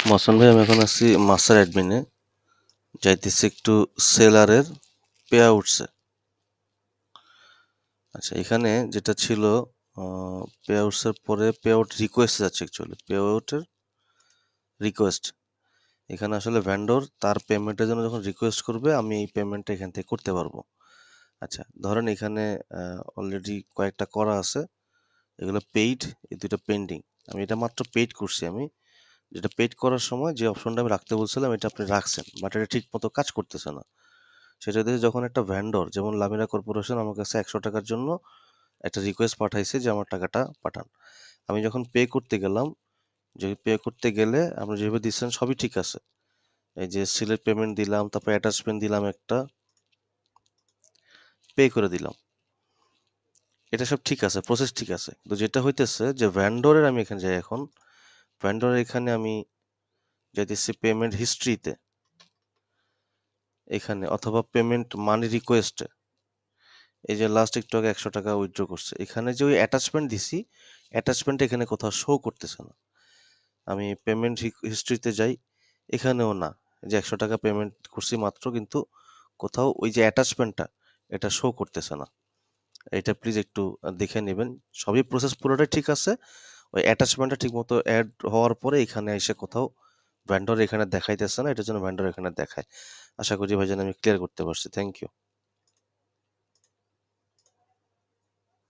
মহসেন ভাই, আমি এখন আছি মাস্টার অ্যাডমিনে, যাইতেছি একটু সেলারের পে আউটসে। আচ্ছা, এখানে যেটা ছিল পে আউটসের পরে পে আউট রিকোয়েস্ট যাচ্ছে, অ্যাকচুয়ালি পে আউটের রিকোয়েস্ট। এখানে আসলে ভেন্ডর তার পেমেন্টের জন্য যখন রিকোয়েস্ট করবে, আমি এই পেমেন্টটা এখান থেকে করতে পারবো। আচ্ছা, ধরেন এখানে অলরেডি কয়েকটা করা আছে, এগুলো পেইড, এই দুটো পেন্ডিং। আমি এটা মাত্র পেইড করছি। আমি যেটা পেইড করার সময় যে অপশনটা আমি রাখতে বলছিলাম, এটা আপনি রাখছেন, বাট এটা ঠিক মতো কাজ করতেছে না। সেটা দিয়ে যখন একটা ভেন্ডর, যেমন লামিরা কর্পোরেশন, আমার কাছে 100 টাকার জন্য একটা রিকোয়েস্ট পাঠাইছে যে আমার টাকাটা পাঠান। আমি যখন পে করতে গেলাম, যে পে করতে গেলে আপনি যেভাবে দিচ্ছেন সবই ঠিক আছে। এই যে সিলেট পেমেন্ট দিলাম, তারপর অ্যাটাচমেন্ট দিলাম, একটা পে করে দিলাম, এটা সব ঠিক আছে, প্রসেস ঠিক আছে। কিন্তু যেটা হইতেছে যে ভেন্ডরের, আমি এখানে যাই, এখন ভেন্ডরের এখানে আমি যাইতেছি পেমেন্ট হিস্ট্রিতে, এখানে অথবা পেমেন্ট মানি রিকোয়েস্টে। এই যে লাস্ট একটু আগে 100 টাকা উইথড্র করছে, এখানে যে ওই অ্যাটাচমেন্ট দিছি, অ্যাটাচমেন্ট এখানে কোথাও শো করতেছে না। আমি পেমেন্ট হিস্ট্রিতে যাই, এখানেও না। যে 100 টাকা পেমেন্ট করছি মাত্র, কিন্তু কোথাও ওই যে অ্যাটাচমেন্টটা, এটা শো করতেছে না। এটা প্লিজ একটু দেখে নেবেন। সবই প্রসেস পুরোটাই ঠিক আছে, ওই অ্যাটাচমেন্টটা ঠিক মতো অ্যাড হওয়ার পরে এখানে এসে কোথাও ভ্যান্ডর এখানে দেখাইতেছে না, এটার জন্য ভ্যান্ডর এখানে দেখায়। আশা করি ভাইজান আমি ক্লিয়ার করতে পারছি। Thank you.